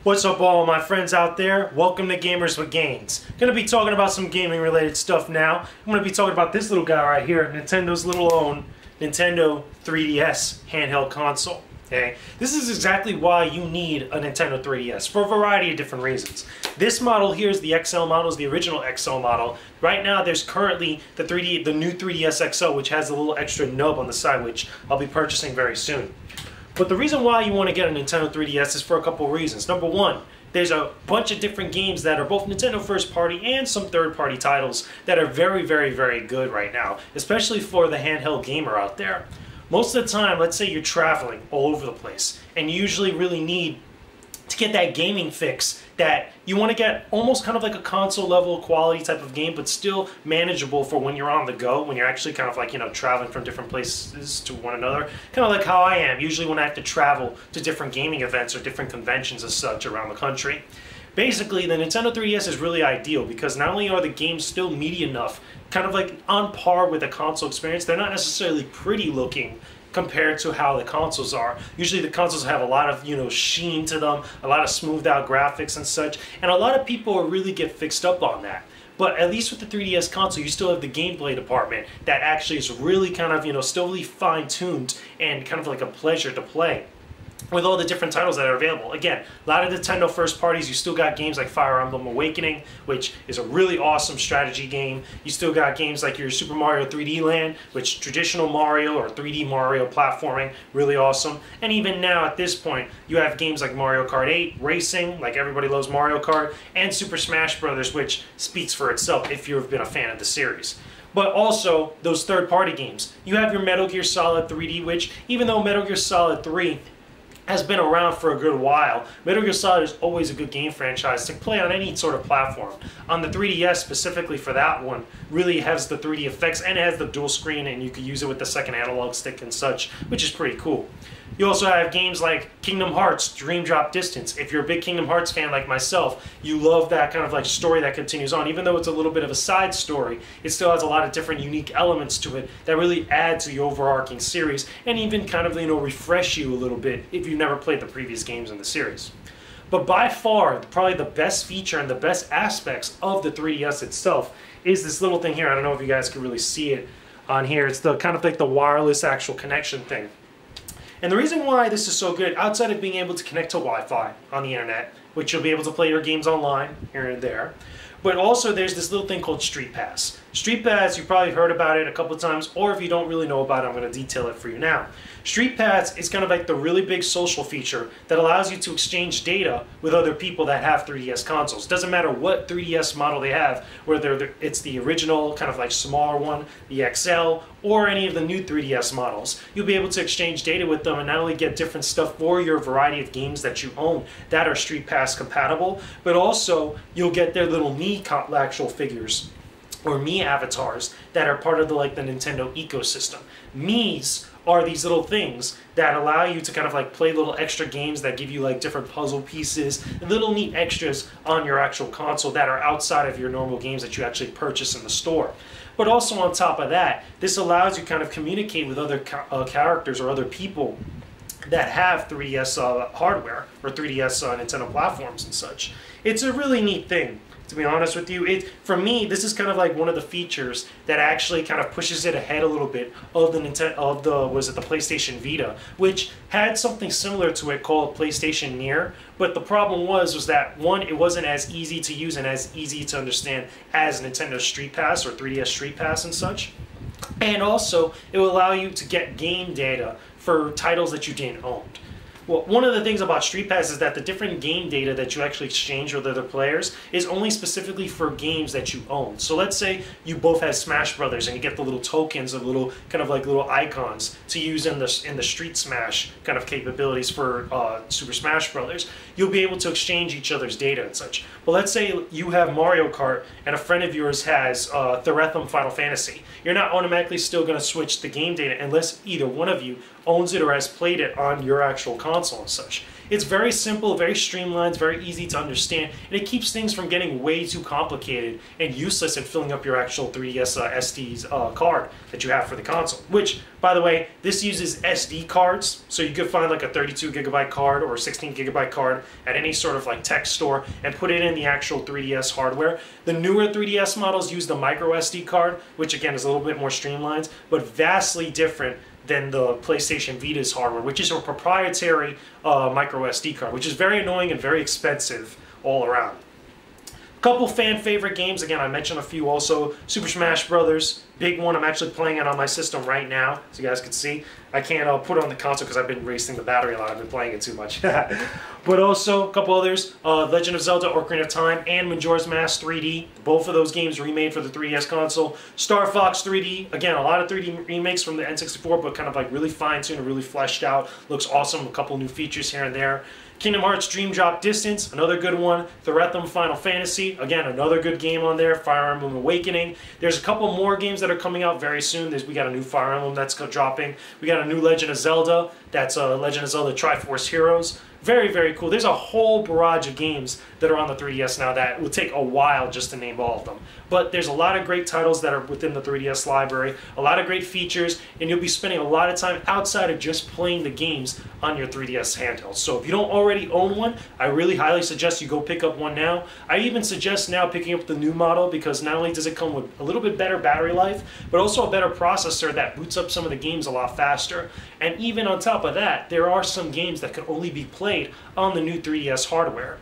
What's up all my friends out there? Welcome to Gamers with Gains. Gonna be talking about some gaming related stuff now. I'm gonna be talking about this little guy right here, Nintendo's little own Nintendo 3DS handheld console. Okay? This is exactly why you need a Nintendo 3DS for a variety of different reasons. This model here is the XL model, is the original XL model. Right now there's currently the new 3DS XL, which has a little extra nub on the side, which I'll be purchasing very soon. But the reason why you want to get a Nintendo 3DS is for a couple of reasons. Number one, there's a bunch of different games that are both Nintendo first party and some third party titles that are very, very, very good right now, especially for the handheld gamer out there. Most of the time, let's say you're traveling all over the place and you usually really need to get that gaming fix that you want to get almost kind of like a console level quality type of game, but still manageable for when you're on the go, when you're actually kind of like, you know, traveling from different places to one another. Kind of like how I am, usually when I have to travel to different gaming events or different conventions as such around the country. Basically, the Nintendo 3DS is really ideal because not only are the games still meaty enough, kind of like on par with the console experience, they're not necessarily pretty looking compared to how the consoles are. Usually the consoles have a lot of, you know, sheen to them, a lot of smoothed out graphics and such, and a lot of people really get fixed up on that. But at least with the 3DS console, you still have the gameplay department that actually is really kind of, you know, still really fine-tuned and kind of like a pleasure to play with all the different titles that are available. Again, a lot of Nintendo first parties, you still got games like Fire Emblem Awakening, which is a really awesome strategy game. You still got games like your Super Mario 3D Land, which traditional Mario or 3D Mario platforming, really awesome. And even now at this point, you have games like Mario Kart 8 Racing, like everybody loves Mario Kart, and Super Smash Bros., which speaks for itself if you've been a fan of the series. But also, those third-party games. You have your Metal Gear Solid 3D, which even though Metal Gear Solid 3 has been around for a good while, Metal Gear Solid is always a good game franchise to play on any sort of platform. On the 3DS, specifically for that one, really has the 3D effects and it has the dual screen, and you can use it with the second analog stick and such, which is pretty cool. You also have games like Kingdom Hearts Dream Drop Distance. If you're a big Kingdom Hearts fan like myself, you love that kind of like story that continues on. Even though it's a little bit of a side story, it still has a lot of different unique elements to it that really add to the overarching series and even kind of, you know, refresh you a little bit if you've never played the previous games in the series. But by far, probably the best feature and the best aspects of the 3DS itself is this little thing here. I don't know if you guys can really see it on here. It's the kind of like the wireless actual connection thing. And the reason why this is so good, outside of being able to connect to Wi-Fi on the internet, which you'll be able to play your games online here and there, but also there's this little thing called Street Pass. Street Pass, you've probably heard about it a couple of times, or if you don't really know about it, I'm going to detail it for you now. Street Pass is kind of like the really big social feature that allows you to exchange data with other people that have 3DS consoles. Doesn't matter what 3DS model they have, whether it's the original, kind of like smaller one, the XL, or any of the new 3DS models. You'll be able to exchange data with them and not only get different stuff for your variety of games that you own that are Street Pass compatible, but also you'll get their little Mii actual figures or Mii avatars that are part of the Nintendo ecosystem. Mii's are these little things that allow you to kind of like play little extra games that give you like different puzzle pieces and little neat extras on your actual console that are outside of your normal games that you actually purchase in the store. But also on top of that, this allows you kind of communicate with other characters or other people that have 3DS hardware or 3DS Nintendo platforms and such. It's a really neat thing, to be honest with you. For me, this is kind of like one of the features that actually kind of pushes it ahead a little bit of the the PlayStation Vita, which had something similar to it called PlayStation Near. But the problem was that one, it wasn't as easy to use and as easy to understand as Nintendo Street Pass or 3DS Street Pass and such. And also, it will allow you to get game data for titles that you didn't own. Well, one of the things about Street Pass is that the different game data that you actually exchange with other players is only specifically for games that you own. So let's say you both have Smash Brothers and you get the little tokens of little kind of like little icons to use in the Street Smash kind of capabilities for Super Smash Brothers. You'll be able to exchange each other's data and such. But let's say you have Mario Kart and a friend of yours has Theremin Final Fantasy. You're not automatically still going to switch the game data unless either one of you owns it or has played it on your actual console and such. It's very simple, very streamlined, very easy to understand, and it keeps things from getting way too complicated and useless in filling up your actual 3DS SD's card that you have for the console. Which, by the way, this uses SD cards, so you could find like a 32 gigabyte card or a 16 gigabyte card at any sort of like tech store and put it in the actual 3DS hardware. The newer 3DS models use the micro SD card, which again is a little bit more streamlined, but vastly different than the PlayStation Vita's hardware, which is a proprietary micro SD card, which is very annoying and very expensive all around. A couple fan favorite games, again I mentioned a few also. Super Smash Brothers, big one. I'm actually playing it on my system right now, so you guys can see. I can't put it on the console because I've been wasting the battery a lot. I've been playing it too much. But also a couple others, Legend of Zelda Ocarina of Time and Majora's Mask 3D. Both of those games remade for the 3DS console. Star Fox 3D, again a lot of 3D remakes from the N64, but kind of like really fine-tuned and really fleshed out. Looks awesome, a couple new features here and there. Kingdom Hearts Dream Drop Distance, another good one. Theremin Final Fantasy, again, another good game on there. Fire Emblem Awakening. There's a couple more games that are coming out very soon. We got a new Fire Emblem that's dropping. We got a new Legend of Zelda. That's Legend of Zelda Triforce Heroes. Very, very cool. There's a whole barrage of games that are on the 3DS now that will take a while just to name all of them. But there's a lot of great titles that are within the 3DS library, a lot of great features, and you'll be spending a lot of time outside of just playing the games on your 3DS handheld. So if you don't already own one, I really highly suggest you go pick up one now. I even suggest now picking up the new model because not only does it come with a little bit better battery life, but also a better processor that boots up some of the games a lot faster. And even on top of that, there are some games that can only be played on the new 3DS hardware.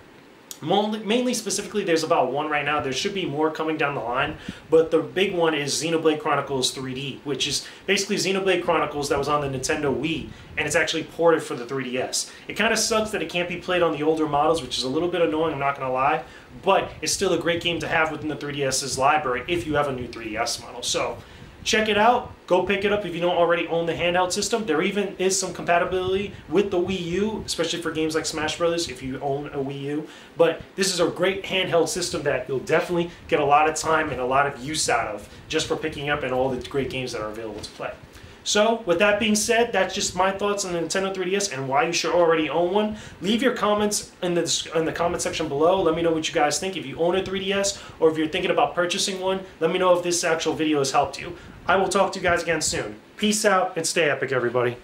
Mainly, specifically, there's about one right now. There should be more coming down the line, but the big one is Xenoblade Chronicles 3D, which is basically Xenoblade Chronicles that was on the Nintendo Wii, and it's actually ported for the 3DS. It kind of sucks that it can't be played on the older models, which is a little bit annoying, I'm not going to lie, but it's still a great game to have within the 3DS's library if you have a new 3DS model. So check it out. Go pick it up if you don't already own the handheld system. There even is some compatibility with the Wii U, especially for games like Smash Brothers if you own a Wii U. But this is a great handheld system that you'll definitely get a lot of time and a lot of use out of just for picking up and all the great games that are available to play. So, with that being said, that's just my thoughts on the Nintendo 3DS and why you should already own one. Leave your comments in the comment section below. Let me know what you guys think. If you own a 3DS or if you're thinking about purchasing one, let me know if this actual video has helped you. I will talk to you guys again soon. Peace out and stay epic, everybody.